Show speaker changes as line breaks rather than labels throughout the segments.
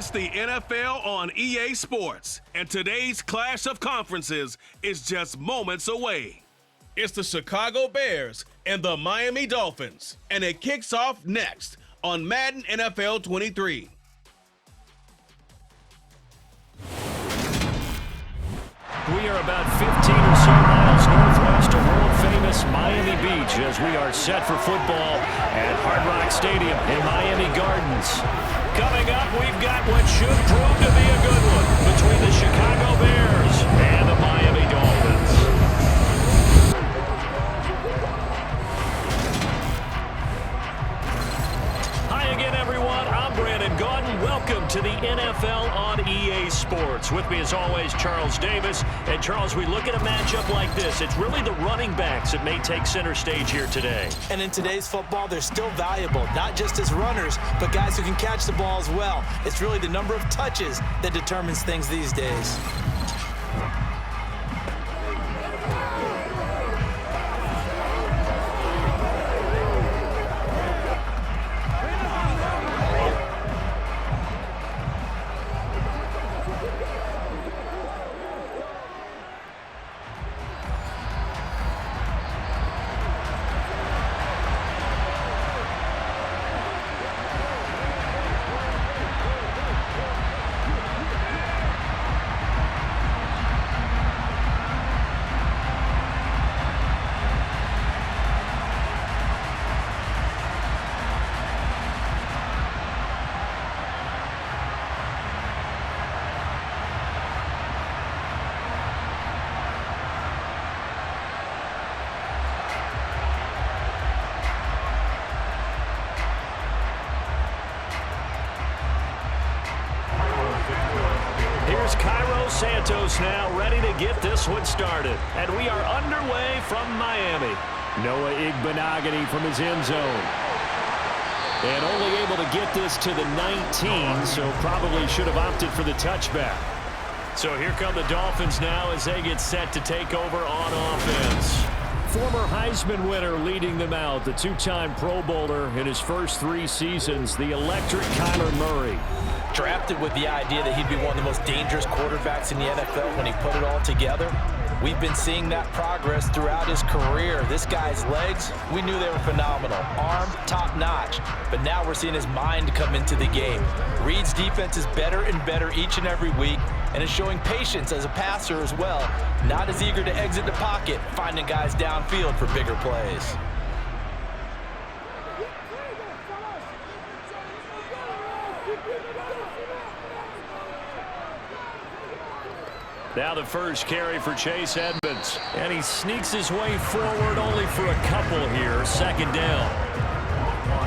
It's the NFL on EA Sports, and today's clash of conferences is just moments away. It's the Chicago Bears and the Miami Dolphins, and it kicks off next on Madden NFL 23.
We are about 15 or so miles northwest of world-famous Miami Beach as we are set for football at Hard Rock Stadium in Miami Gardens. Coming up, we've got what should prove to be a good one between the Chicago Bears and the Miami Dolphins. Hi again, everyone. I'm Brandon Gaudin. Welcome to the NFL on EA Sports. With me, as always, Charles Davis. And, Charles, we look at a matchup like this. It's really the running backs that may take center stage here today.
And in today's football, they're still valuable, not just as runners, but guys who can catch the ball as well. It's really the number of touches that determines things these days.
Santos now ready to get this one started. And we are underway from Miami. Noah Igbenogany from his end zone. And only able to get this to the 19, so probably should have opted for the touchback. So here come the Dolphins now as they get set to take over on offense. Former Heisman winner leading them out, the two-time Pro Bowler in his first 3 seasons, the electric Kyler Murray.
Drafted with the idea that he'd be one of the most dangerous quarterbacks in the NFL when he put it all together. We've been seeing that progress throughout his career. This guy's legs, we knew they were phenomenal. Arm, top-notch. But now we're seeing his mind come into the game. Reed's defense is better and better each and every week, and is showing patience as a passer as well. Not as eager to exit the pocket, finding guys downfield for bigger plays.
Now the first carry for Chase Edmonds. And he sneaks his way forward only for a couple here. Second down.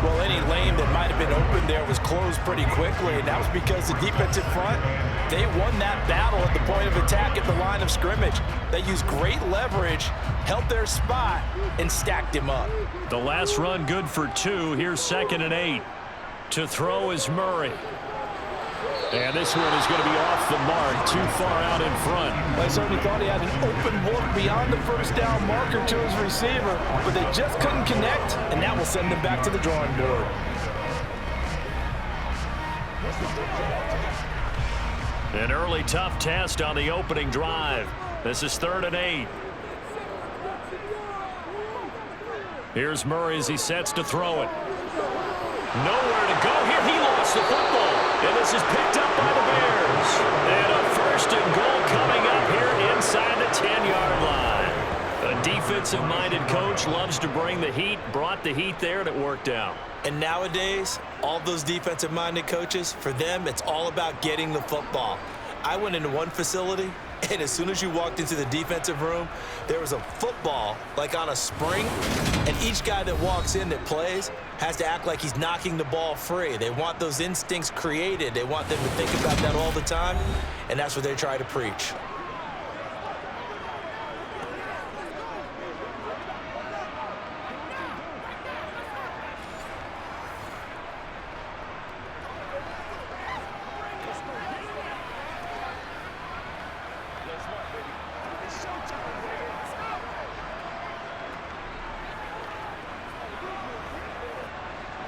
Well, any lane that might have been open there was closed pretty quickly, and that was because the defensive front, they won that battle at the point of attack at the line of scrimmage. They used great leverage, held their spot, and stacked him up.
The last run good for 2. Here's 2nd and 8. To throw is Murray. And this one is going to be off the mark, too far out in front.
I certainly thought he had an open look beyond the first down marker to his receiver, but they just couldn't connect, and that will send them back to the drawing board.
An early tough test on the opening drive. This is 3rd and 8. Here's Murray as he sets to throw it. Nowhere to go here. He lost the football. And this is picked up by the Bears. And a 1st and goal coming up here inside the 10-yard line. A defensive-minded coach loves to bring the heat, brought the heat there, and it worked out.
And nowadays, all those defensive-minded coaches, for them, it's all about getting the football. I went into one facility, and as soon as you walked into the defensive room, there was a football like on a spring, and each guy that walks in that plays has to act like he's knocking the ball free. They want those instincts created. They want them to think about that all the time, and that's what they try to preach.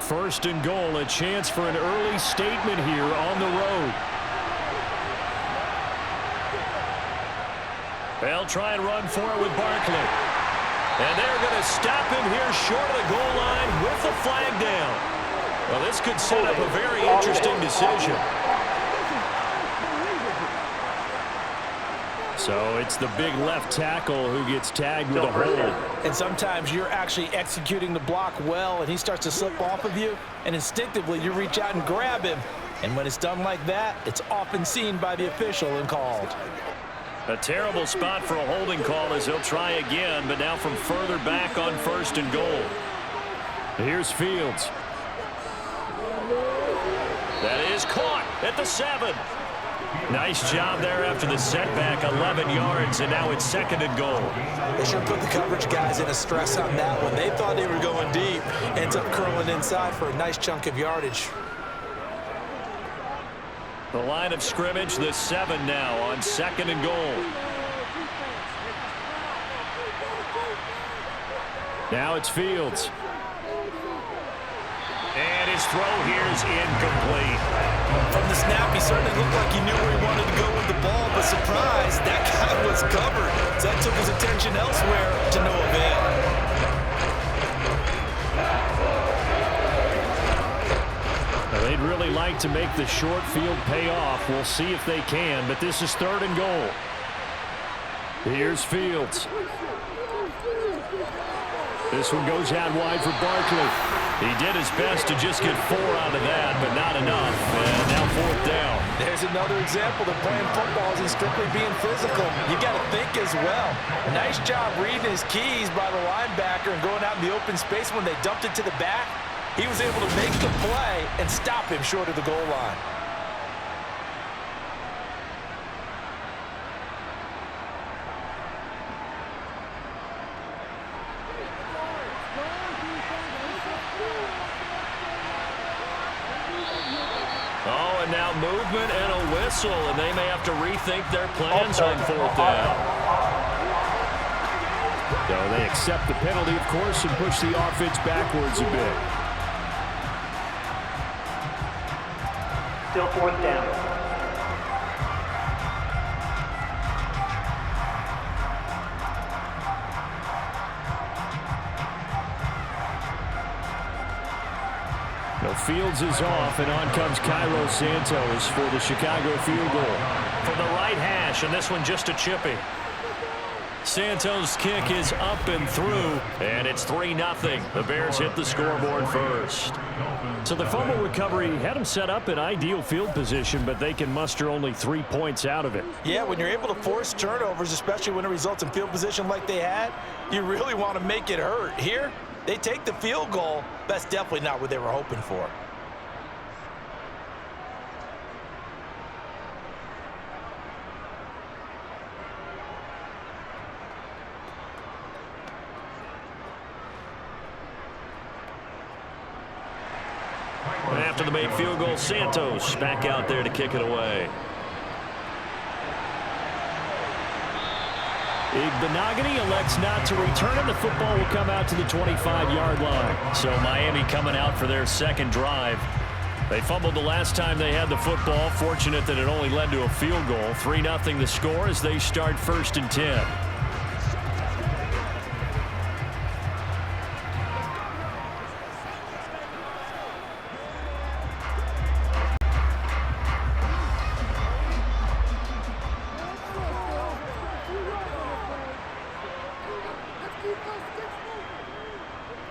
First and goal, a chance for an early statement here on the road. They'll try and run for it with Barkley. And they're going to stop him here short of the goal line with the flag down. Well, this could set up a very interesting decision. So it's the big left tackle who gets tagged with a hold.
And sometimes you're actually executing the block well, and he starts to slip off of you, and instinctively you reach out and grab him. And when it's done like that, it's often seen by the official and called.
A terrible spot for a holding call as he'll try again, but now from further back on first and goal. Here's Fields. That is caught at the 7. Nice job there after the setback, 11 yards, and now it's second and goal.
They should put the coverage guys in a stress on that one. They thought they were going deep, ends up curling inside for a nice chunk of yardage.
The line of scrimmage, the 7 now on second and goal. Now it's Fields. And his throw here is incomplete.
From the snap, he certainly looked like he knew where he wanted to go with the ball, but surprise, that guy was covered. So that took his attention elsewhere to no avail.
Now, they'd really like to make the short field pay off. We'll see if they can, but this is third and goal. Here's Fields. This one goes out wide for Barkley. He did his best to just get 4 out of that, but not enough. And now fourth down.
There's another example that playing football isn't strictly being physical. You got to think as well. Nice job reading his keys by the linebacker and going out in the open space when they dumped it to the back. He was able to make the play and stop him short of the goal line.
Oh, and now movement and a whistle, and they may have to rethink their plans on fourth down. So they accept the penalty, of course, and push the offense backwards a bit.
Still fourth down.
Fields is off, and on comes Cairo Santos for the Chicago field goal. From the right hash, and this one just a chippy. Santos' kick is up and through, and it's 3-0. The Bears hit the scoreboard first. So the fumble recovery had them set up in ideal field position, but they can muster only 3 points out of it.
Yeah, when you're able to force turnovers, especially when it results in field position like they had, you really want to make it hurt. Here, they take the field goal. That's definitely not what they were hoping for.
After the made field goal, Santos back out there to kick it away. Igbenogany elects not to return it. The football will come out to the 25-yard line. So Miami coming out for their second drive. They fumbled the last time they had the football. Fortunate that it only led to a field goal. 3-0 the score as they start first and 10.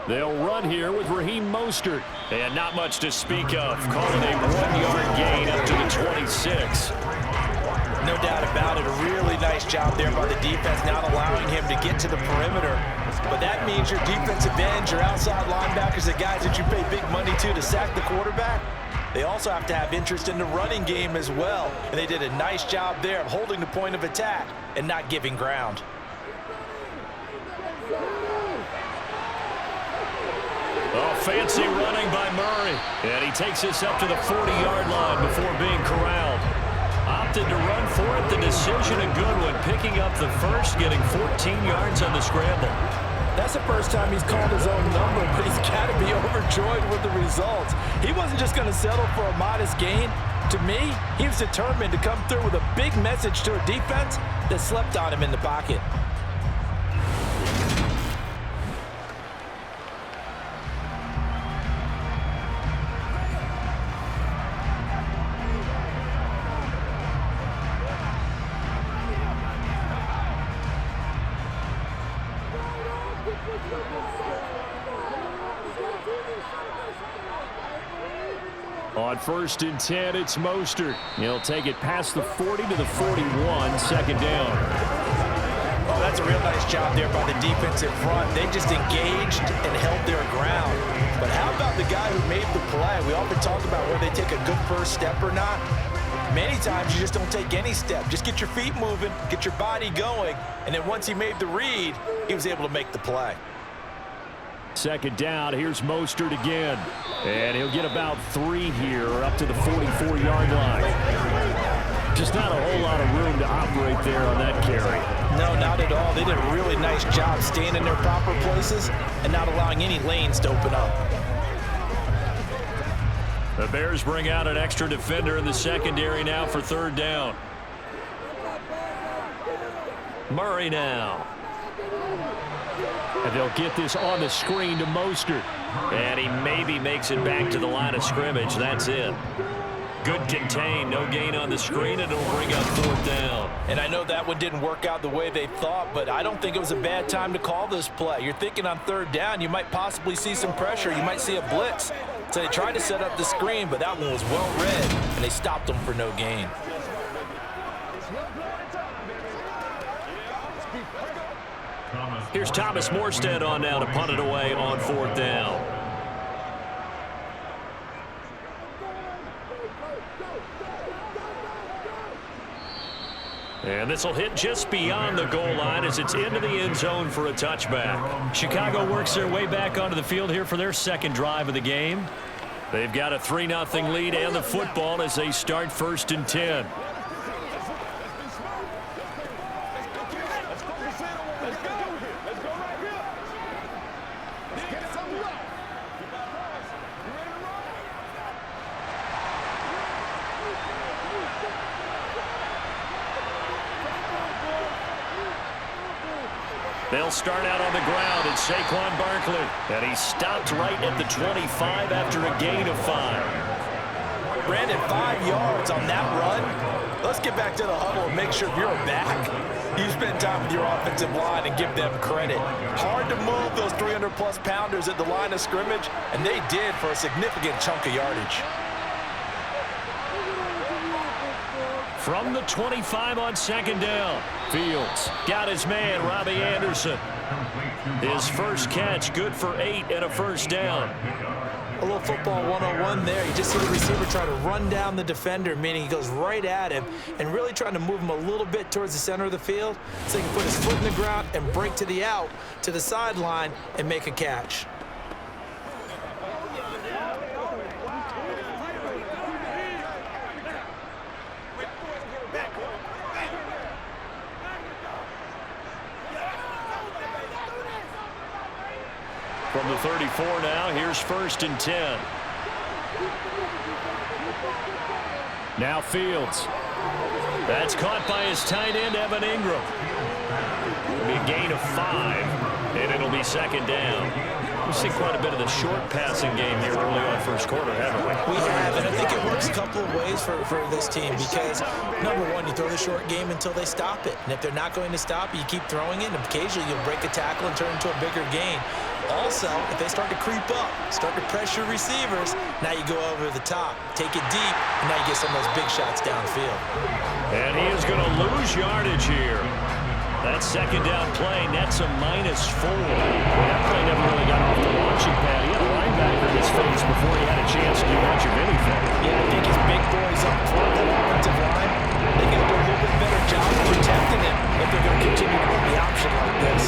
They'll run here with Raheem Mostert. And not much to speak of. Calling a 1-yard gain up to the 26.
No doubt about it. A really nice job there by the defense, not allowing him to get to the perimeter. But that means your defensive ends, your outside linebackers, the guys that you pay big money to sack the quarterback, they also have to have interest in the running game as well. And they did a nice job there of holding the point of attack and not giving ground.
Oh, fancy running by Murray. And he takes this up to the 40-yard line before being corralled. Opted to run for it. The decision a good one. Picking up the first, getting 14 yards on the scramble.
That's the first time he's called his own number, but he's got to be overjoyed with the results. He wasn't just going to settle for a modest gain. To me, he was determined to come through with a big message to a defense that slept on him in the pocket.
On 1st and 10, it's Mostert. He'll take it past the 40 to the 41, second down.
Oh, that's a real nice job there by the defensive front. They just engaged and held their ground. But how about the guy who made the play? We often talk about whether they take a good first step or not. Many times you just don't take any step. Just get your feet moving, get your body going, and then once he made the read, he was able to make the play.
Second down, here's Mostert again. And he'll get about 3 here, up to the 44-yard line. Just not a whole lot of room to operate there on that carry.
No, not at all. They did a really nice job staying in their proper places and not allowing any lanes to open up.
The Bears bring out an extra defender in the secondary now for 3rd down. Murray now. And they'll get this on the screen to Mostert. And he maybe makes it back to the line of scrimmage. That's it. Good contain. No gain on the screen, and it'll bring up 4th down.
And I know that one didn't work out the way they thought, but I don't think it was a bad time to call this play. You're thinking on 3rd down, you might possibly see some pressure. You might see a blitz. So they tried to set up the screen, but that one was well read, and they stopped them for no gain.
Here's Thomas Morstead on now to punt it away on 4th down. And this will hit just beyond the goal line as it's into the end zone for a touchback. Chicago works their way back onto the field here for their second drive of the game. They've got a 3-0 lead and the football as they start 1st and 10. They'll start out on the ground. It's Saquon Barkley. And he stopped right at the 25 after a gain of 5.
Brandon, 5 yards on that run. Let's get back to the huddle and make sure you're back. You spend time with your offensive line and give them credit. Hard to move those 300-plus pounders at the line of scrimmage, and they did for a significant chunk of yardage.
From the 25 on 2nd down, Fields got his man, Robbie Anderson. His first catch, good for 8 and a 1st down.
A little football 101 there. You just see the receiver try to run down the defender, meaning he goes right at him and really trying to move him a little bit towards the center of the field so he can put his foot in the ground and break to the out, to the sideline, and make a catch.
From the 34 now, here's 1st and 10. Now Fields. That's caught by his tight end, Evan Ingram. It'll be a gain of 5, and it'll be 2nd down. We've seen quite a bit of the short passing game here early on 1st quarter, haven't we?
We have, and I think it works a couple of ways for this team because, number one, you throw the short game until they stop it. And if they're not going to stop it, you keep throwing it, and occasionally you'll break a tackle and turn it into a bigger gain. Also, if they start to creep up, start to pressure receivers, now you go over the top, take it deep, and now you get some of those big shots downfield.
And he is going to lose yardage here. That 2nd down play nets a -4. That play never really got off the launching pad. He had a linebacker in his face before he had a chance to do much of anything.
Yeah, I think his big boys up front, that offensive line, they got to do a little bit better job of protecting him if they're going to continue to run the option like this.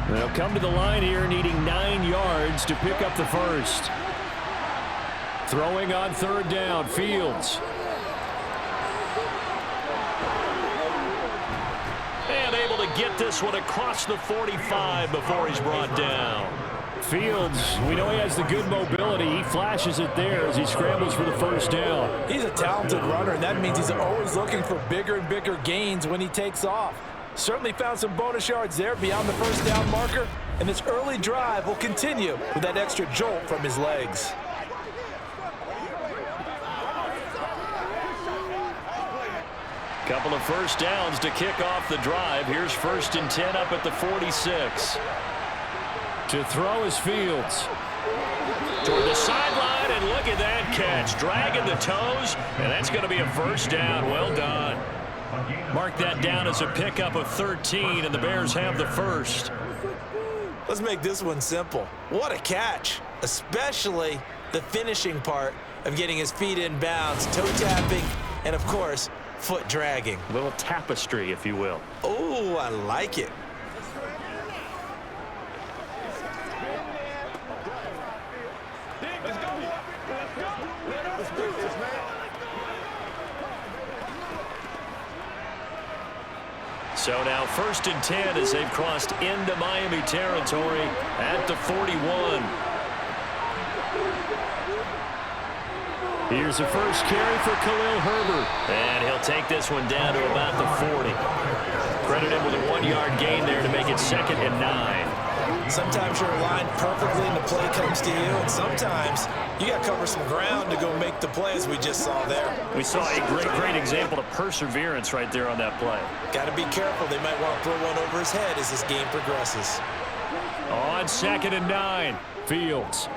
They'll come to the line here needing 9 yards to pick up the first. Throwing on 3rd down, Fields. get this one across the 45 before he's brought down. Fields, we know he has the good mobility. He flashes it there as he scrambles for the first down.
He's a talented runner, and that means he's always looking for bigger and bigger gains when he takes off. Certainly found some bonus yards there beyond the first down marker, and this early drive will continue with that extra jolt from his legs.
Couple of first downs to kick off the drive. Here's 1st and 10 up at the 46. To throw is Fields. Toward the sideline, and look at that catch. Dragging the toes, and that's going to be a first down. Well done. Mark that down as a pickup of 13, and the Bears have the first.
Let's make this one simple. What a catch, especially the finishing part of getting his feet in bounds, toe tapping, and of course, foot dragging.
A little tapestry, if you will.
Oh, I like it.
So now 1st and 10 as they've crossed into Miami territory at the 41. Here's the first carry for Khalil Herbert. And he'll take this one down to about the 40. Credit him with a 1-yard gain there to make it 2nd and 9.
Sometimes you're aligned perfectly and the play comes to you, and sometimes you got to cover some ground to go make the play, as we just saw there.
We saw a great example of perseverance right there on that play.
Got to be careful. They might want to throw one over his head as this game progresses.
On 2nd and 9, Fields.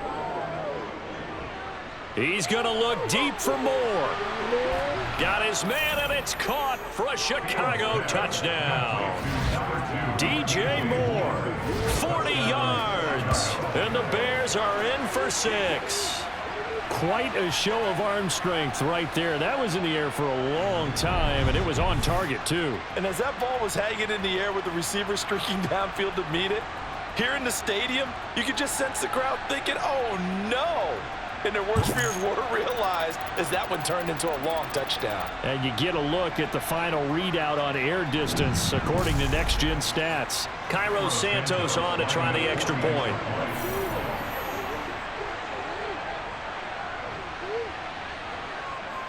He's going to look deep for more. Got his man, and it's caught for a Chicago touchdown. DJ Moore, 40 yards, and the Bears are in for 6. Quite a show of arm strength right there. That was in the air for a long time, and it was on target, too.
And as that ball was hanging in the air with the receiver streaking downfield to meet it, here in the stadium, you could just sense the crowd thinking, oh, no. And their worst fears were realized as that one turned into a long touchdown.
And you get a look at the final readout on air distance according to Next Gen Stats. Cairo Santos on to try the extra point.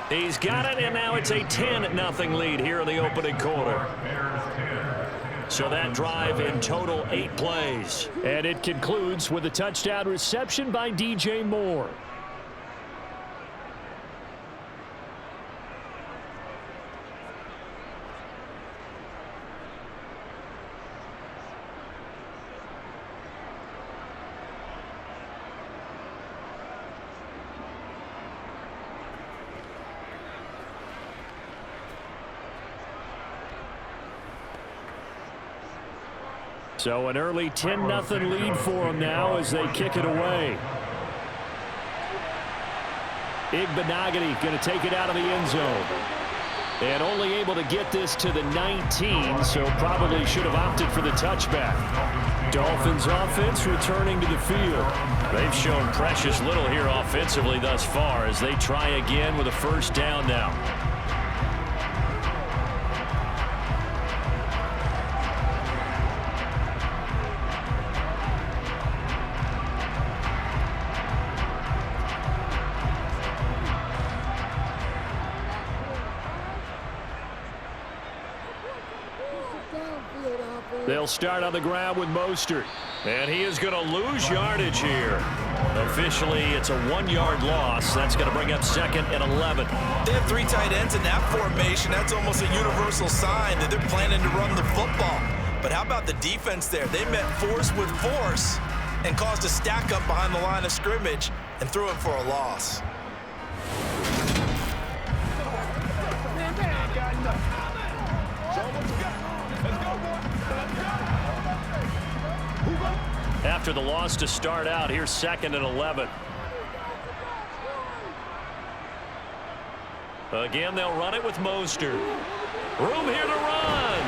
He's got it, and now it's a 10-0 lead here in the opening quarter. So that drive in total 8 plays. And it concludes with a touchdown reception by DJ Moore. So an early 10-0 lead for them now as they kick it away. Igbenogany going to take it out of the end zone. And only able to get this to the 19, so probably should have opted for the touchback. Dolphins offense returning to the field. They've shown precious little here offensively thus far as they try again with a first down now. They'll start on the ground with Mostert. And he is going to lose yardage here. Officially, it's a 1-yard loss. That's going to bring up 2nd and 11.
They have 3 tight ends in that formation. That's almost a universal sign that they're planning to run the football. But how about the defense there? They met force with force and caused a stack up behind the line of scrimmage and threw it for a loss.
After the loss to start out, here's 2nd and 11. Again, they'll run it with Mostert. Room here to run.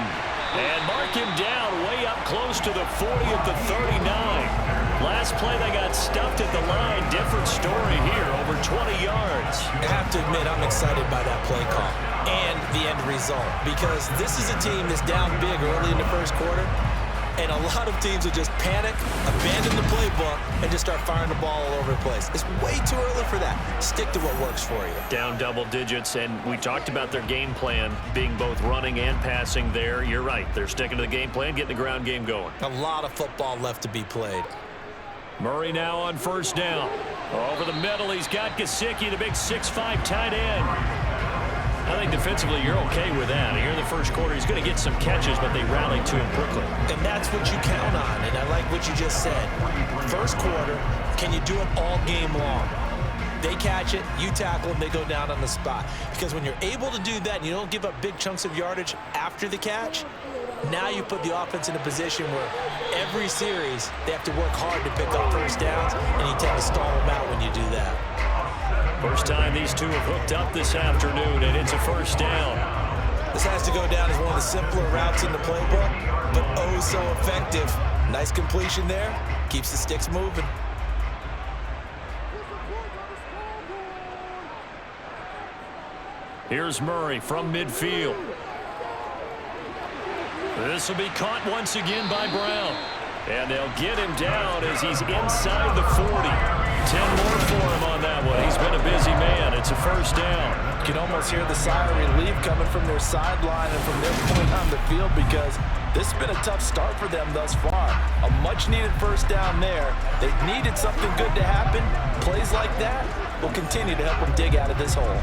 And mark him down way up close to the 40 at the 39. Last play, they got stuffed at the line. Different story here, over 20 yards.
I have to admit, I'm excited by that play call. and the end result, because this is a team that's down big early in the first quarter, and a lot of teams will just panic, abandon the playbook, and just start firing the ball all over the place. It's way too early for that. Stick to what works for you.
Down double digits, and we talked about their game plan being both running and passing there. You're right. They're sticking to the game plan, getting the ground game going.
A lot of football left to be played.
Murray now on first down. Over the middle, he's got Gesicki, the big 6'5" tight end. I think defensively you're okay with that. Here in the first quarter, he's going to get some catches, but they rallied to him quickly.
And that's what you count on, and I like what you just said. First quarter, can you do it all game long? They catch it, you tackle them, they go down on the spot. Because when you're able to do that and you don't give up big chunks of yardage after the catch, now you put the offense in a position where every series they have to work hard to pick up first downs, and you tend to stall them out when you do that.
First time these two have hooked up this afternoon, and it's a first down.
This has to go down as one of the simpler routes in the playbook, but oh so effective. Nice completion there. Keeps the sticks moving.
Here's Murray from midfield. This will be caught once again by Brown. And they'll get him down as he's inside the 40. 10 more for him on that one. He's been a busy man. It's a first down.
You can almost hear the sigh of relief coming from their sideline and from their point on the field, because this has been a tough start for them thus far. A much-needed first down there. They've needed something good to happen. Plays like that will continue to help them dig out of this hole.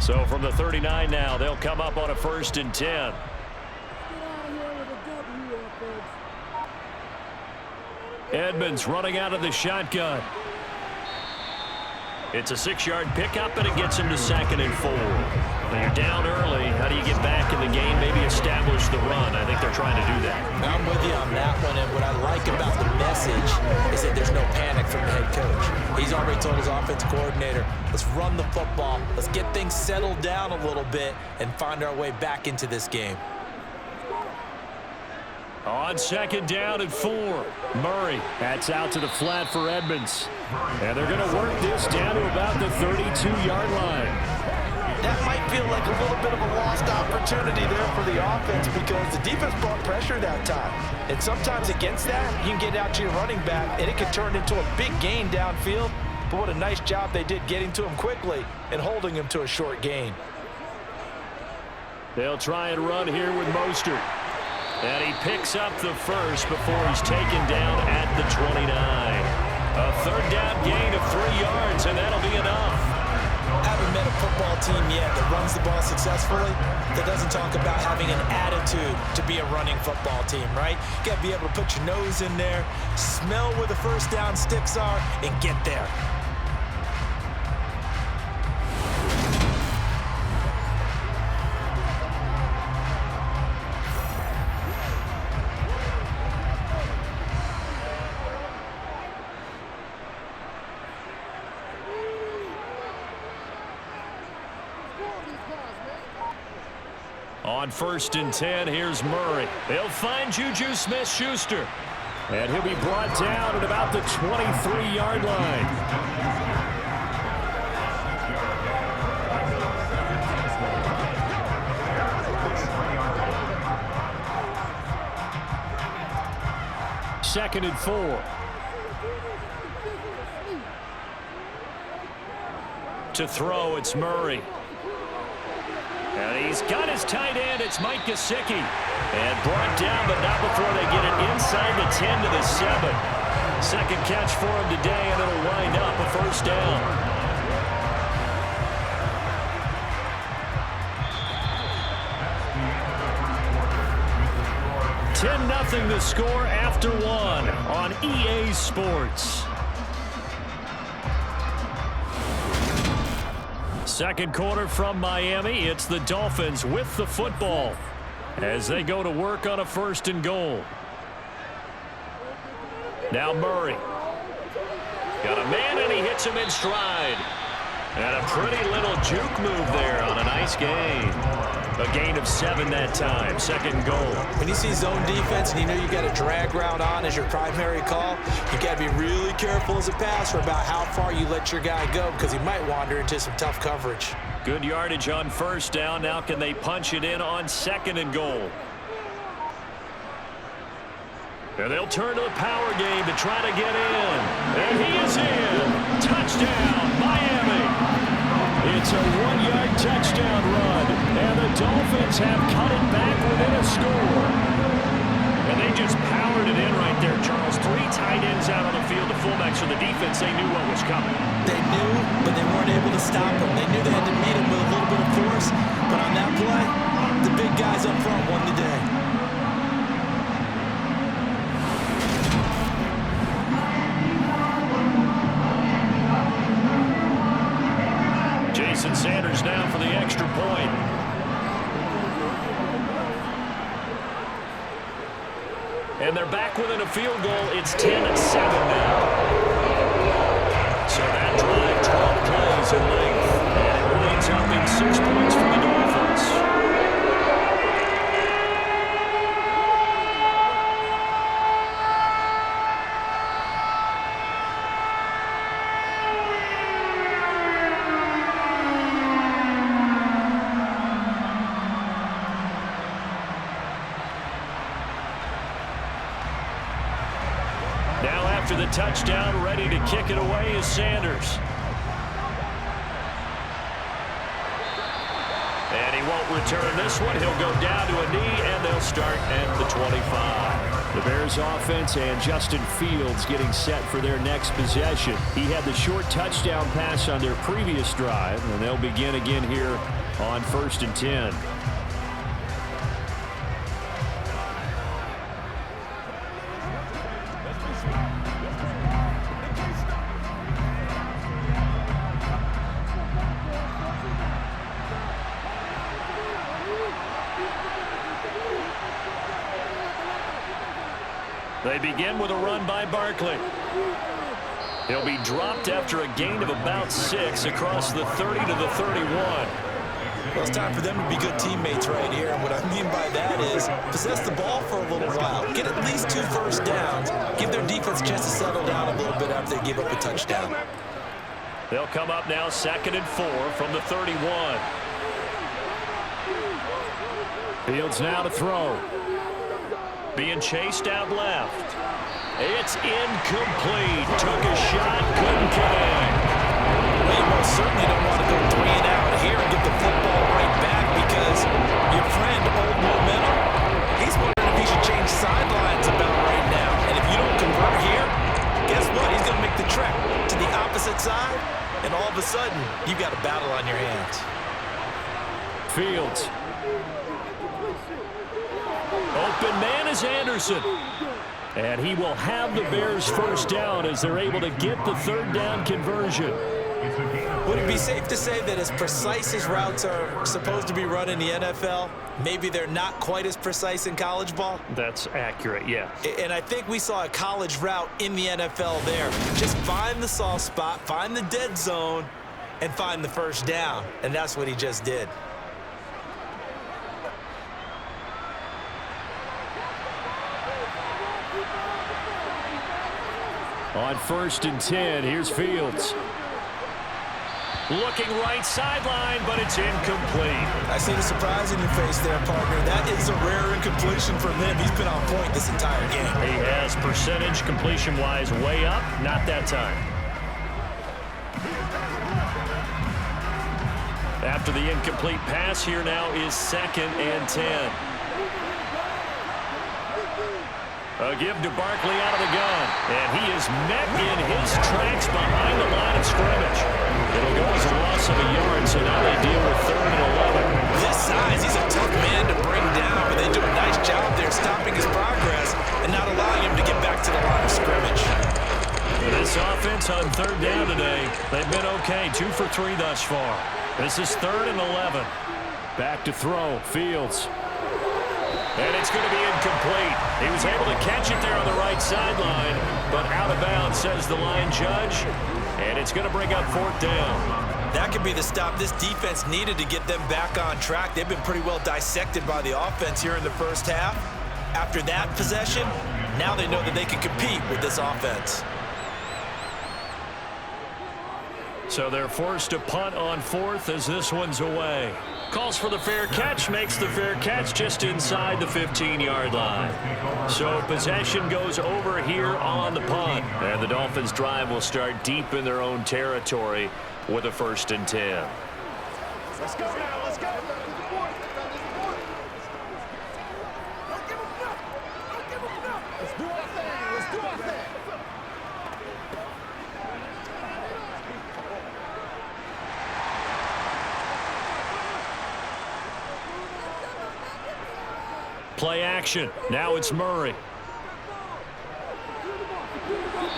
So from the 39 now, they'll come up on a 1st and 10. Edmonds running out of the shotgun. It's a 6-yard pickup, and it gets him to 2nd and 4. When you're down early, how do you get back in the game, maybe establish the run? I think they're trying to do that.
I'm with you on that one, and what I like about the message is that there's no panic from the head coach. He's already told his offensive coordinator, let's run the football, let's get things settled down a little bit and find our way back into this game.
On 2nd down and 4, Murray. That's out to the flat for Edmonds. And they're going to work this down to about the 32-yard line.
That might feel like a little bit of a lost opportunity there for the offense, because the defense brought pressure that time. And sometimes against that, you can get out to your running back, and it can turn into a big gain downfield. But what a nice job they did getting to him quickly and holding him to a short gain.
They'll try and run here with Mostert. And he picks up the first before he's taken down at the 29. A 3rd down gain of 3 yards, and that'll be enough.
I haven't met a football team yet that runs the ball successfully that doesn't talk about having an attitude to be a running football team, right? You got to be able to put your nose in there, smell where the first down sticks are, and get there.
On 1st and 10, here's Murray. They'll find Juju Smith-Schuster. And he'll be brought down at about the 23-yard line. Second and 4. To throw, it's Murray. And he's got his tight end. It's Mike Gesicki. And brought down, but not before they get it inside the 10 to the 7. Second catch for him today, and it'll wind up a first down. $10-0 the score after 1 on EA Sports. Second quarter from Miami. It's the Dolphins with the football as they go to work on a 1st and goal. Now Murray. Got a man, and he hits him in stride. And a pretty little juke move there on a nice gain. A gain of 7 that time, second goal.
When you see zone defense and you know you got a drag route on as your primary call, you got to be really careful as a passer about how far you let your guy go because he might wander into some tough coverage.
Good yardage on first down. Now can they punch it in on second and goal? And they'll turn to the power game to try to get in. And he is in. Touchdown, Miami. It's a 1-yard touchdown run. And the Dolphins have cut it back within a score. And they just powered it in right there, Charles. 3 tight ends out on the field. The fullbacks for the defense, they knew what was coming.
They knew, but they weren't able to stop him. They knew they had to meet him with a little bit of force. But on that play, the big guys up front won the day.
Jason Sanders now for the extra point. And they're back within a field goal. It's 10-7 now. So that drive, 12 plays in length. And it leads up in 6 points for the Dolphins. Now after the touchdown, ready to kick it away is Sanders. And he won't return this one. He'll go down to a knee, and they'll start at the 25. The Bears offense and Justin Fields getting set for their next possession. He had the short touchdown pass on their previous drive, and they'll begin again here on 1st and 10. They begin with a run by Barkley. He'll be dropped after a gain of about 6 across the 30 to the 31.
Well, it's time for them to be good teammates right here. And what I mean by that is possess the ball for a little while. Get at least 2 first downs. Give their defense a chance to settle down a little bit after they give up a touchdown.
They'll come up now 2nd and 4 from the 31. Fields now to throw. Being chased out left. It's incomplete. Took a shot, couldn't connect.
Well, you most certainly don't want to go 3 and out here and get the football right back because your friend, Old Momentum, he's wondering if he should change sidelines about right now. And if you don't convert here, guess what? He's going to make the trek to the opposite side, and all of a sudden, you've got a battle on your hands.
Fields. Open man is Anderson. And he will have the Bears first down as they're able to get the 3rd down conversion.
Would it be safe to say that as precise as routes are supposed to be run in the NFL, maybe they're not quite as precise in college ball?
That's accurate, yeah.
And I think we saw a college route in the NFL there. Just find the soft spot, find the dead zone, and find the first down. And that's what he just did.
On 1st and 10, here's Fields. Looking right sideline, but it's incomplete.
I see the surprise in your face there, partner. That is a rare incompletion from him. He's been on point this entire game.
He has percentage completion-wise way up, not that time. After the incomplete pass, here now is 2nd and 10. A give to Barkley out of the gun. And he is met in his tracks behind the line of scrimmage. It'll go as a loss of a yard, so now they deal with 3rd and 11.
This size, he's a tough man to bring down, but they do a nice job there stopping his progress and not allowing him to get back to the line of scrimmage.
This offense on 3rd down today, they've been okay. 2 for 3 thus far. This is 3rd and 11. Back to throw. Fields. And it's going to be incomplete. He was able to catch it there on the right sideline, but out of bounds, says the line judge. And it's going to bring up 4th down.
That could be the stop this defense needed to get them back on track. They've been pretty well dissected by the offense here in the first half. After that possession, now they know that they can compete with this offense.
So they're forced to punt on 4th as this one's away. Calls for the fair catch, makes the fair catch just inside the 15-yard line. So possession goes over here on the punt. And the Dolphins' drive will start deep in their own territory with a 1st and 10.
Let's go now, let's go. Let's do our thing, let's do our thing.
Play action. Now it's Murray.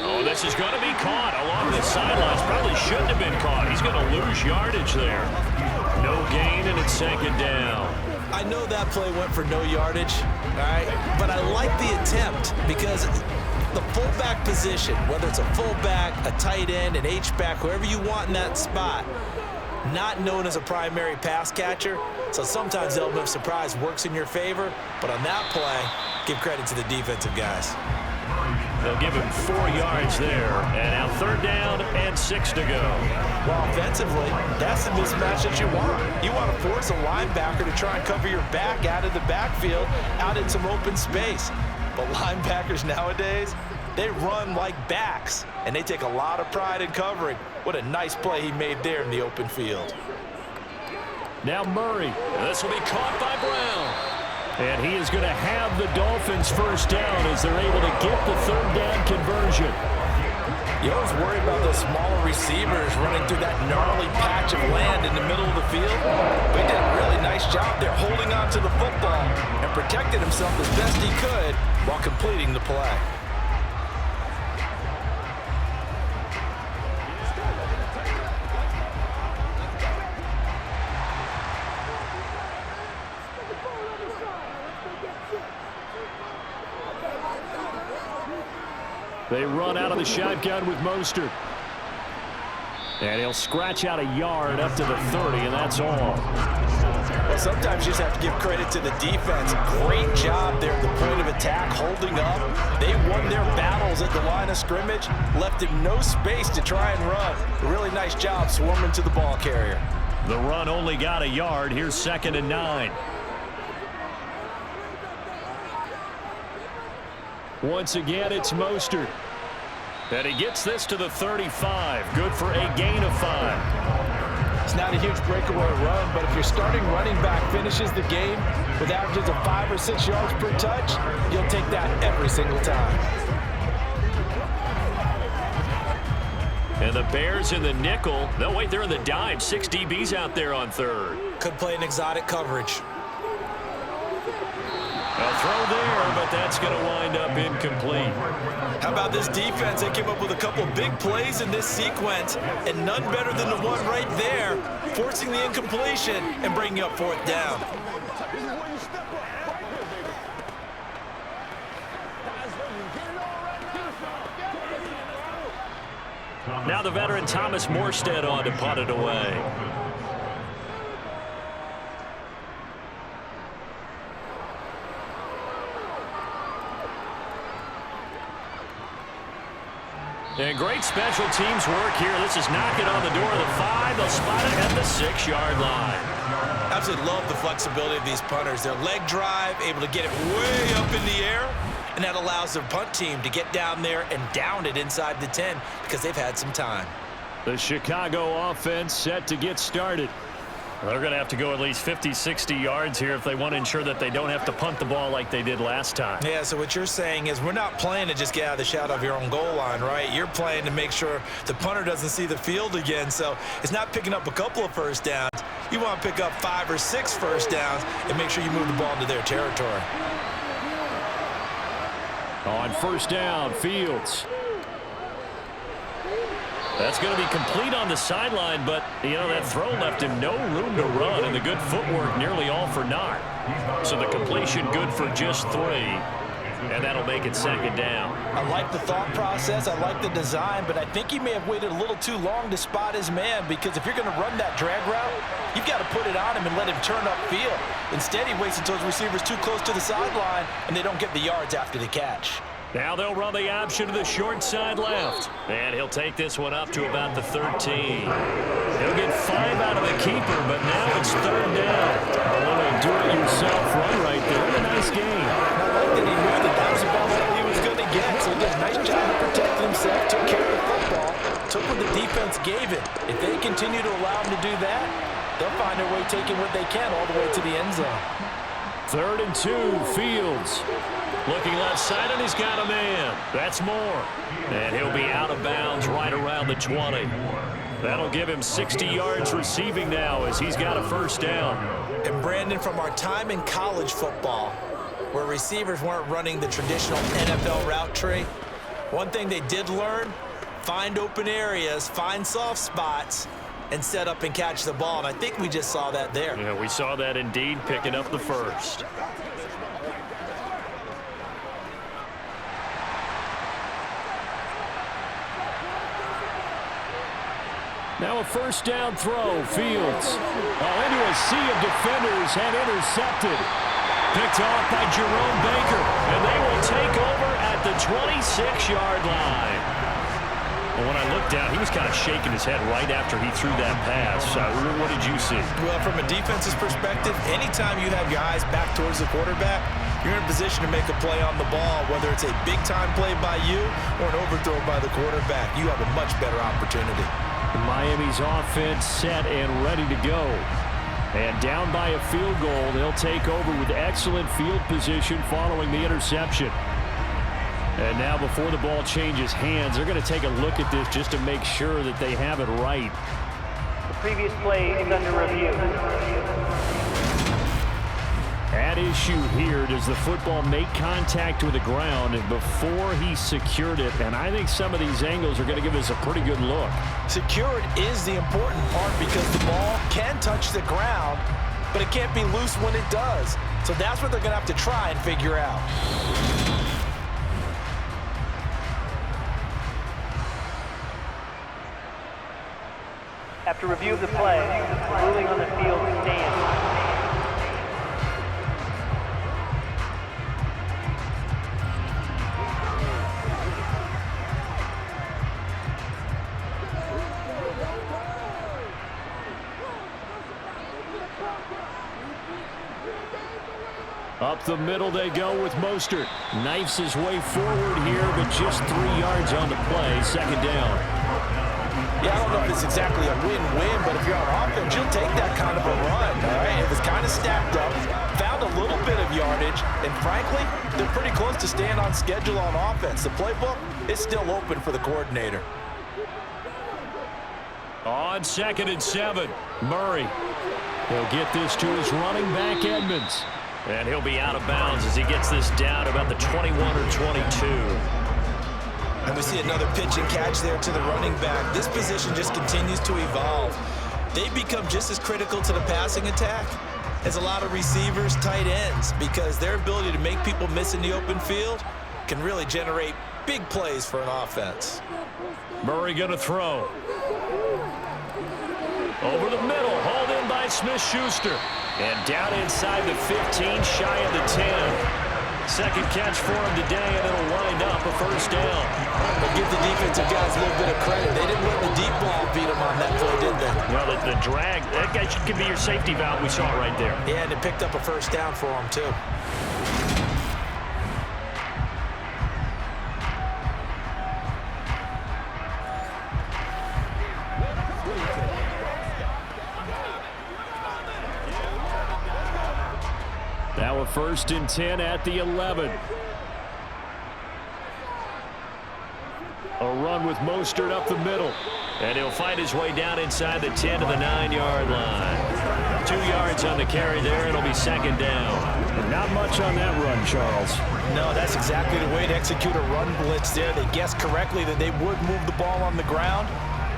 Oh, this is going to be caught along the sidelines. Probably shouldn't have been caught. He's going to lose yardage there. No gain, and it's 2nd down.
I know that play went for no yardage, all right? But I like the attempt because the fullback position, whether it's a fullback, a tight end, an H-back, whoever you want in that spot, not known as a primary pass catcher. So sometimes the element of surprise works in your favor. But on that play, give credit to the defensive guys.
They'll give him 4 yards there. And now 3rd down and 6 to go.
Well, offensively, that's the mismatch that you want. You want to force a linebacker to try and cover your back out of the backfield, out in some open space. But linebackers nowadays, they run like backs, and they take a lot of pride in covering. What a nice play he made there in the open field.
Now Murray. This will be caught by Brown. And he is going to have the Dolphins' 1st down as they're able to get the 3rd down conversion.
You always worry about those smaller receivers running through that gnarly patch of land in the middle of the field. But he did a really nice job there holding on to the football and protected himself as best he could while completing the play.
They run out of the shotgun with Mostert. And he'll scratch out a yard up to the 30, and that's all.
Well, sometimes you just have to give credit to the defense. Great job there at the point of attack, holding up. They won their battles at the line of scrimmage, left him no space to try and run. A really nice job swarming to the ball carrier.
The run only got a yard. Here's 2nd and 9. Once again, it's Mostert. And he gets this to the 35. Good for a gain of 5.
It's not a huge breakaway run, but if your starting running back finishes the game with averages of 5 or 6 yards per touch, you'll take that every single time.
And the Bears in the nickel. No, wait, they're in the dime. 6 DBs out there on 3rd.
Could play an exotic coverage.
A throw there, but that's going to wind up incomplete.
How about this defense? They came up with a couple big plays in this sequence, and none better than the one right there, forcing the incompletion and bringing up 4th down.
Now the veteran Thomas Morstead on to punt it away. And great special teams work here. This is knocking on the door of the 5. They'll spot it at the 6-yard line.
Absolutely love the flexibility of these punters. Their leg drive, able to get it way up in the air, and that allows their punt team to get down there and down it inside the 10 because they've had some time.
The Chicago offense set to get started. They're going to have to go at least 50, 60 yards here if they want to ensure that they don't have to punt the ball like they did last time.
Yeah, so what you're saying is we're not playing to just get out of the shadow of your own goal line, right? You're playing to make sure the punter doesn't see the field again. So it's not picking up a couple of first downs. You want to pick up 5 or 6 first downs and make sure you move the ball into their territory.
On 1st down, Fields. That's going to be complete on the sideline, but, that throw left him no room to run, and the good footwork nearly all for naught. So the completion good for just 3, and that'll make it second down.
I like the thought process. I like the design, but I think he may have waited a little too long to spot his man, because if you're going to run that drag route, you've got to put it on him and let him turn upfield. Instead, he waits until his receiver's too close to the sideline, and they don't get the yards after the catch.
Now they'll run the option to the short side left. And he'll take this one up to about the 13. He'll get 5 out of the keeper, but now it's 3rd down. A little do-it-yourself run right there. A nice game.
I like that he knew that was about all he was going to get. So he did a nice job of protecting himself, took care of the football, took what the defense gave him. If they continue to allow him to do that, they'll find their way taking what they can all the way to the end zone.
3rd and 2, Fields. Looking left side, and he's got a man. That's more. And he'll be out of bounds right around the 20. That'll give him 60 yards receiving now as he's got a 1st down.
And Brandon, from our time in college football, where receivers weren't running the traditional NFL route tree, one thing they did learn, find open areas, find soft spots, and set up and catch the ball. And I think we just saw that there.
Yeah, we saw that indeed, picking up the 1st. Now a 1st down throw, Fields. Into a sea of defenders and intercepted. Picked off by Jerome Baker, and they will take over at the 26-yard line. Well, when I looked down, he was kind of shaking his head right after he threw that pass. What did you see?
Well, from a defense's perspective, anytime you have your eyes back towards the quarterback, you're in a position to make a play on the ball, whether it's a big-time play by you or an overthrow by the quarterback. You have a much better opportunity.
Miami's offense set and ready to go. And down by a field goal, they'll take over with excellent field position following the interception. And now before the ball changes hands, they're going to take a look at this just to make sure that they have it right.
The previous play is under review.
At issue here, does the football make contact with the ground before he secured it? And I think some of these angles are going to give us a pretty good look.
Secured is the important part because the ball can touch the ground, but it can't be loose when it does. So that's what they're going to have to try and figure out.
After review of the play, the ruling on the field stands.
Up the middle they go with Mostert. Knifes his way forward here, but just 3 yards on the play. 2nd down.
Yeah, I don't know if it's exactly a win-win, but if you're on offense, you'll take that kind of a run, all right? It was kind of stacked up, found a little bit of yardage, and frankly, they're pretty close to staying on schedule on offense. The playbook is still open for the coordinator.
On 2nd and 7, Murray. He'll get this to his running back, Edmonds. And he'll be out of bounds as he gets this down about the 21 or 22.
And we see another pitch and catch there to the running back. This position just continues to evolve. They become just as critical to the passing attack as a lot of receivers, tight ends, because their ability to make people miss in the open field can really generate big plays for an offense.
Murray going to throw. Over the middle, hauled in by Smith-Schuster. And down inside the 15, shy of the 10. 2nd catch for him today, and it'll wind up a 1st down.
But give the defensive guys a little bit of credit. They didn't let the deep ball beat them on that play, did they?
Well, the drag, that guy could be your safety valve. We saw it right there.
Yeah, and it picked up a 1st down for him, too.
Now a 1st and 10 at the 11. A run with Mostert up the middle. And he'll find his way down inside the 10 to the 9-yard line. 2 yards on the carry there. It'll be 2nd down. Not much on that run, Charles.
No, that's exactly the way to execute a run blitz there. They guessed correctly that they would move the ball on the ground.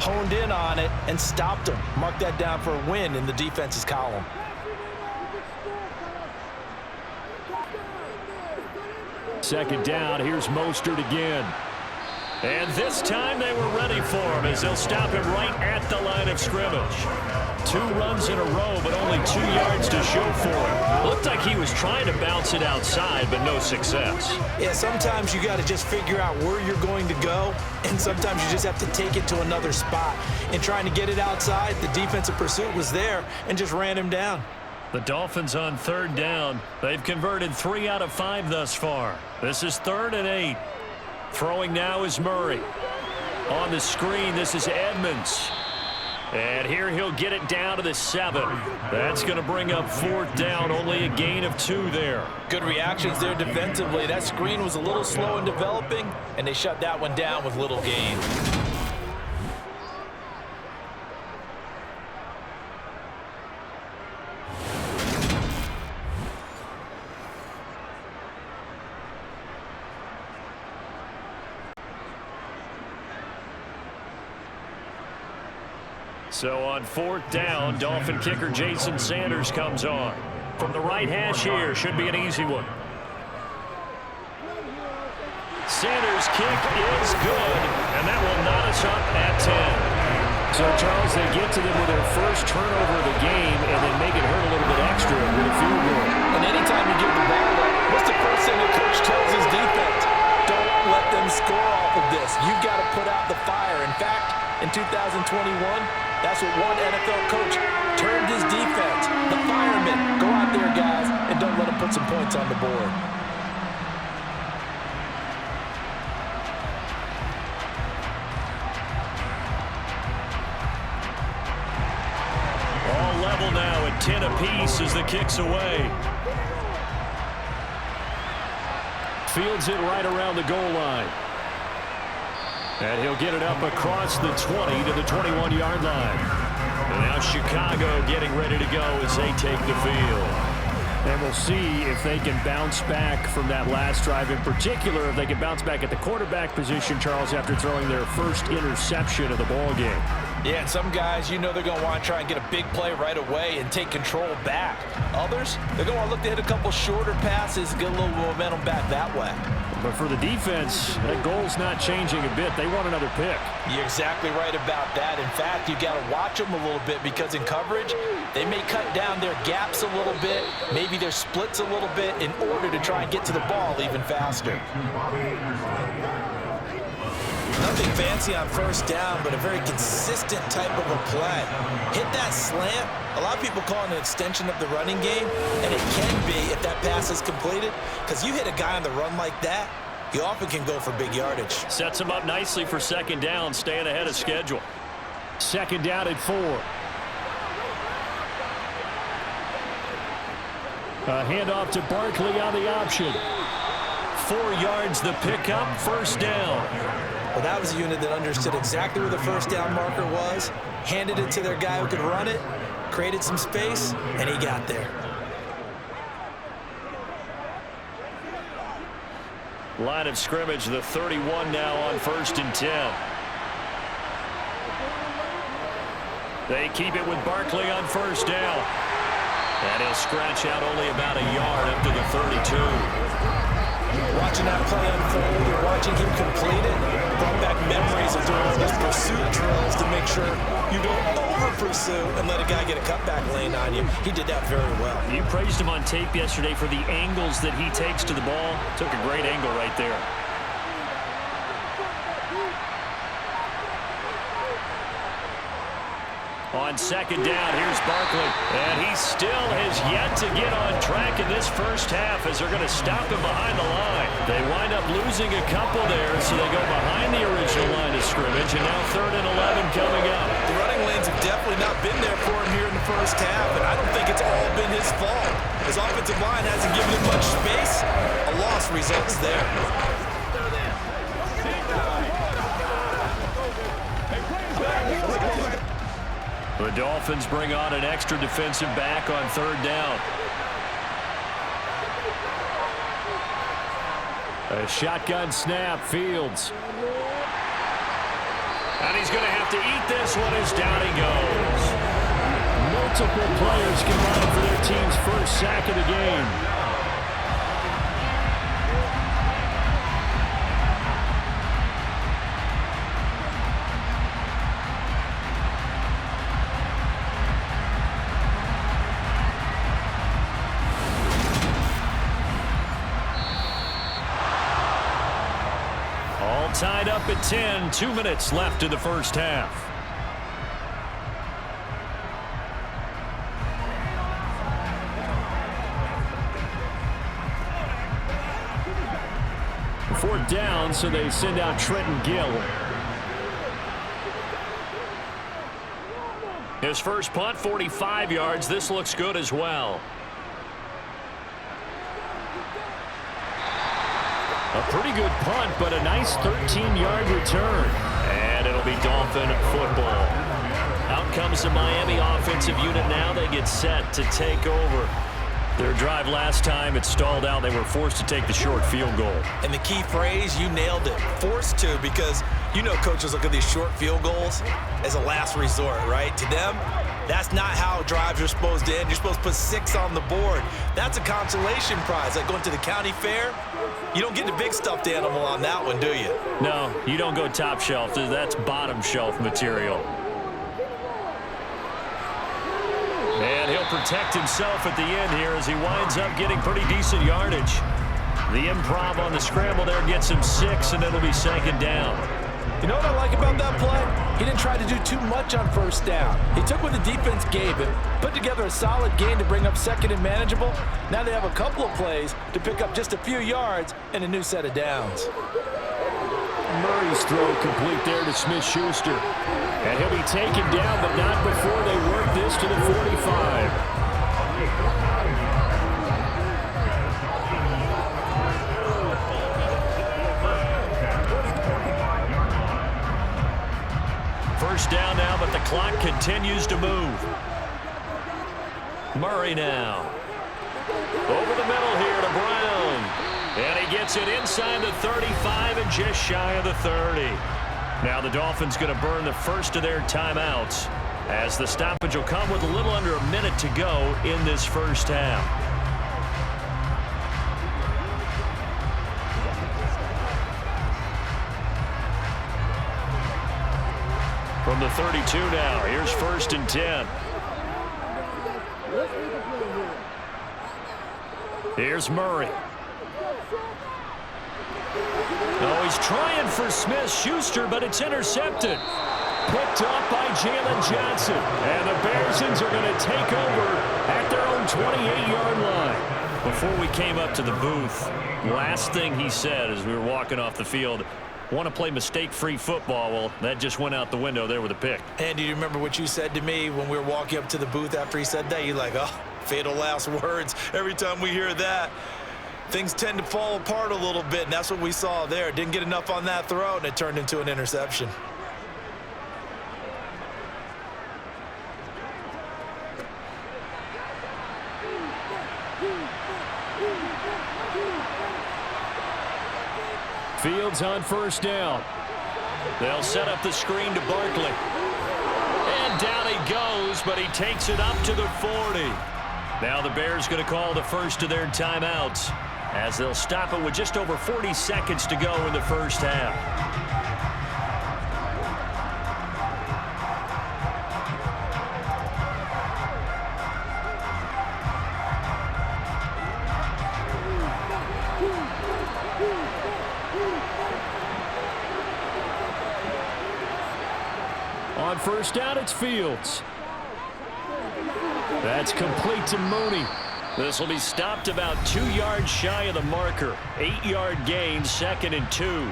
honed in on it and stopped them. Mark that down for a win in the defense's column.
Second down, here's Mostert again. And this time they were ready for him as they'll stop him right at the line of scrimmage. 2 runs in a row, but only 2 yards to show for him. Looked like he was trying to bounce it outside, but no success.
Yeah, sometimes you got to just figure out where you're going to go, and sometimes you just have to take it to another spot. In trying to get it outside, the defensive pursuit was there and just ran him down.
The Dolphins on third down. They've converted 3 out of 5 thus far. This is 3rd and 8. Throwing now is Murray. On the screen, this is Edmonds. And here he'll get it down to the 7. That's going to bring up 4th down, only a gain of 2 there.
Good reactions there defensively. That screen was a little slow in developing, and they shut that one down with little gain.
So on 4th down, Dolphin kicker Jason Sanders comes on. From the right hash here, should be an easy one. Sanders' kick is good, and that will knot us up at 10. So, Charles, they get to them with their first turnover of the game and then make it hurt a little bit extra with a field goal.
And anytime you give the ball up, what's the first thing the coach tells his defense? Don't let them score off of this. You've got to put out the fire. In fact, in 2021, that's what one NFL coach termed his defense. The firemen. Go out there, guys, and don't let them put some points on the board.
All level now at 10 apiece as the kick's away. Fields it right around the goal line. And he'll get it up across the 20 to the 21-yard line. And now Chicago getting ready to go as they take the field. And we'll see if they can bounce back from that last drive. In particular, if they can bounce back at the quarterback position, Charles, after throwing their first interception of the ball game.
Yeah, and some guys, you know they're going to want to try and get a big play right away and take control back. Others, they're going to want to look to hit a couple shorter passes, get a little momentum back that way.
But for the defense, that goal's not changing a bit. They want another pick.
You're exactly right about that. In fact, you've got to watch them a little bit because in coverage, they may cut down their gaps a little bit, maybe their splits a little bit in order to try and get to the ball even faster. Nothing fancy on first down, but a very consistent type of a play. Hit that slant. A lot of people call it an extension of the running game, and it can be if that pass is completed, because you hit a guy on the run like that, you often can go for big yardage.
Sets him up nicely for second down, staying ahead of schedule. Second down at 4. A handoff to Barkley on the option. 4 yards the pickup, first down.
Well, that was a unit that understood exactly where the first down marker was, handed it to their guy who could run it, created some space, and he got there.
Line of scrimmage, the 31 now on 1st and 10. They keep it with Barkley on first down. And he'll scratch out only about a yard up to the 32.
Watching that play unfold and watching him complete it brought back memories of doing all those pursuit drills to make sure you don't over-pursue and let a guy get a cutback lane on you. He did that very well.
You praised him on tape yesterday for the angles that he takes to the ball. Took a great angle right there. On second down, here's Barkley. And he still has yet to get on track in this first half as they're going to stop him behind the line. They wind up losing a couple there, so they go behind the original line of scrimmage, and now 3rd and 11 coming up.
The running lanes have definitely not been there for him here in the first half, and I don't think it's all been his fault. His offensive line hasn't given him much space. A loss results there.
The Dolphins bring on an extra defensive back on 3rd down. A shotgun snap, Fields. And he's going to have to eat this one as down he goes. Multiple players combined for their team's first sack of the game. Tied up at 10, 2 minutes left in the first half. Fourth down, so they send out Trenton Gill. His first punt, 45 yards. This looks good as well. A pretty good punt, but a nice 13-yard return. And it'll be Dolphin football. Out comes the Miami offensive unit now. They get set to take over. Their drive last time, it stalled out. They were forced to take the short field goal.
And the key phrase, you nailed it. Forced to, because you know coaches look at these short field goals as a last resort, right? To them, that's not how drives are supposed to end. You're supposed to put 6 on the board. That's a consolation prize. Like going to the county fair, you don't get the big stuffed animal on that one, do you?
No, you don't go top shelf. That's bottom shelf material. And he'll protect himself at the end here as he winds up getting pretty decent yardage. The improv on the scramble there gets him 6, and it'll be second down.
You know what I like about that play? He didn't try to do too much on first down. He took what the defense gave him, put together a solid gain to bring up second and manageable. Now they have a couple of plays to pick up just a few yards and a new set of downs.
Murray's throw complete there to Smith-Schuster. And he'll be taken down, but not before they work this to the 45. First down now, but the clock continues to move. Murray now. Over the middle here to Brown. And he gets it inside the 35 and just shy of the 30. Now the Dolphins going to burn the first of their timeouts as the stoppage will come with a little under a minute to go in this first half. From the 32 now, here's 1st and 10. Here's Murray. Oh, he's trying for Smith-Schuster, but it's intercepted. Picked up by Jalen Johnson. And the Bearsons are going to take over at their own 28-yard line. Before we came up to the booth, last thing he said as we were walking off the field, want to play mistake-free football. Well, that just went out the window there with a pick.
And do you remember what you said to me when we were walking up to the booth after he said that? You're like, oh, fatal last words. Every time we hear that, things tend to fall apart a little bit, and that's what we saw there. Didn't get enough on that throw, and it turned into an interception.
Fields on first down. They'll set up the screen to Barkley. And down he goes, but he takes it up to the 40. Now the Bears going to call the first of their timeouts as they'll stop it with just over 40 seconds to go in the first half. On first down, it's Fields. That's complete to Mooney. This will be stopped about 2 yards shy of the marker. 8-yard gain, 2nd and 2.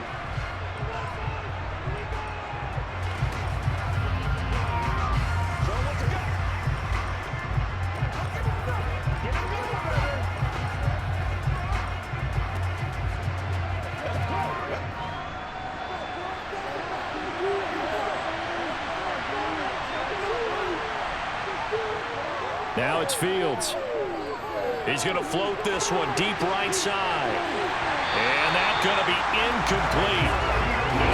Now it's Fields. He's going to float this one deep right side. And that's going to be incomplete.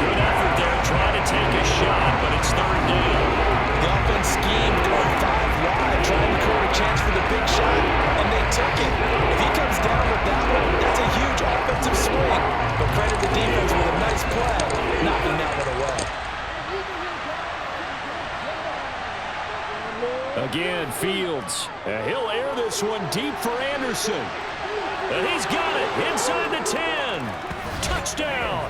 Good effort there trying to to take a shot, but it's third down.
The offense schemed going 5 wide, trying to create a chance for the big shot, and they took it. If he comes down with that one, that's a huge offensive swing. But credit the defense with a nice play, knocking that one away.
Again, Fields. He'll air this one deep for Anderson. And he's got it inside the 10. Touchdown.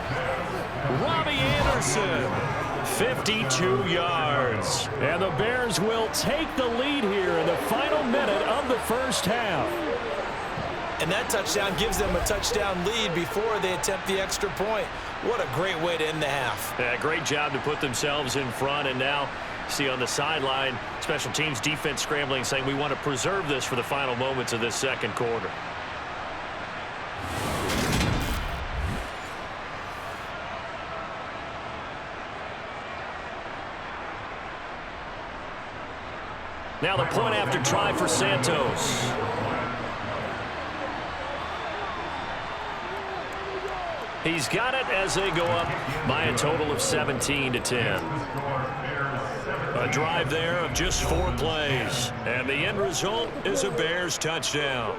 Robbie Anderson. 52 yards. And the Bears will take the lead here in the final minute of the first half.
And that touchdown gives them a touchdown lead before they attempt the extra point. What a great way to end the half.
Yeah, great job to put themselves in front, and now see on the sideline, special teams defense scrambling, saying we want to preserve this for the final moments of this second quarter. Now the point after try for Santos. He's got it as they go up by a total of 17-10. A drive there of just 4 plays. And the end result is a Bears touchdown.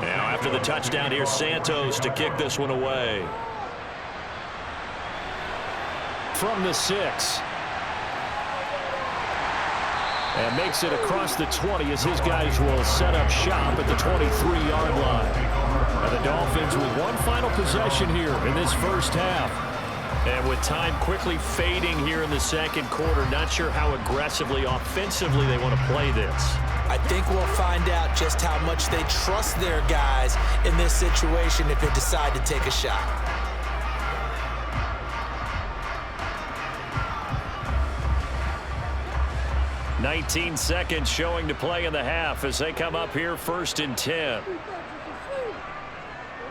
Now after the touchdown, here's Santos to kick this one away. From the 6. And makes it across the 20 as his guys will set up shop at the 23-yard line. And the Dolphins with one final possession here in this first half. And with time quickly fading here in the second quarter, not sure how aggressively, offensively they want to play this.
I think we'll find out just how much they trust their guys in this situation if they decide to take a shot.
"19 seconds showing to play in the half as they come up here 1st and 10.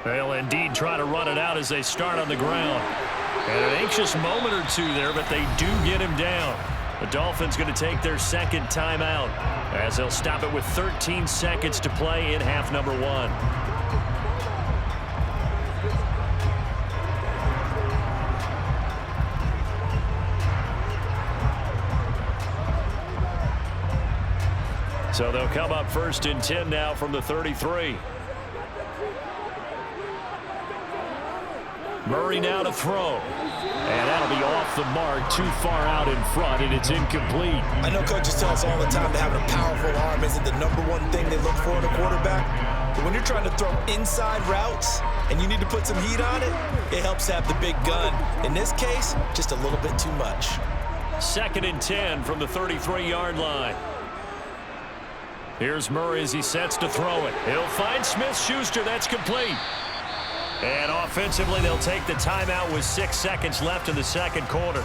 They'll indeed try to run it out as they start on the ground. And an anxious moment or two there, but they do get him down. The Dolphins going to take their second timeout as they'll stop it with 13 seconds to play in half number 1. So they'll come up 1st and 10 now from the 33. Murray now to throw. And that'll be off the mark, too far out in front, and it's incomplete.
I know coaches tell us all the time that having a powerful arm isn't the #1 thing they look for in a quarterback. But when you're trying to throw inside routes and you need to put some heat on it, it helps have the big gun. In this case, just a little bit too much.
2nd and 10 from the 33-yard line. Here's Murray as he sets to throw it. He'll find Smith-Schuster. That's complete. And offensively, they'll take the timeout with 6 seconds left in the second quarter.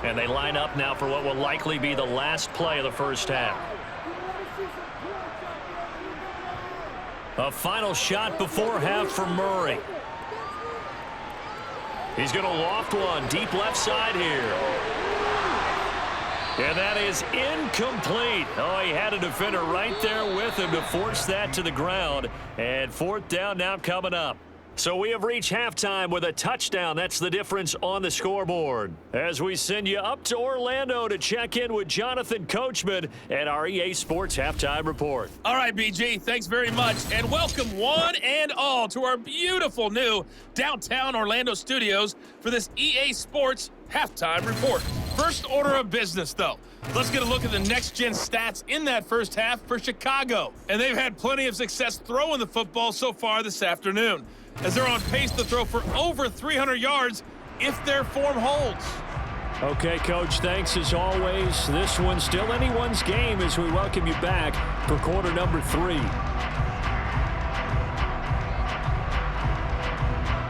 And they line up now for what will likely be the last play of the first half. A final shot before half for Murray. He's going to loft one deep left side here. And that is incomplete. Oh, he had a defender right there with him to force that to the ground. And 4th down now coming up. So we have reached halftime with a touchdown. That's the difference on the scoreboard. As we send you up to Orlando to check in with Jonathan Coachman and our EA Sports Halftime Report.
All right, BG, thanks very much. And welcome one and all to our beautiful new downtown Orlando studios for this EA Sports Halftime Report. First order of business, though. Let's get a look at the next-gen stats in that first half for Chicago. And they've had plenty of success throwing the football so far this afternoon, as they're on pace to throw for over 300 yards if their form holds.
Okay, Coach, thanks as always. This one's still anyone's game as we welcome you back for quarter number 3.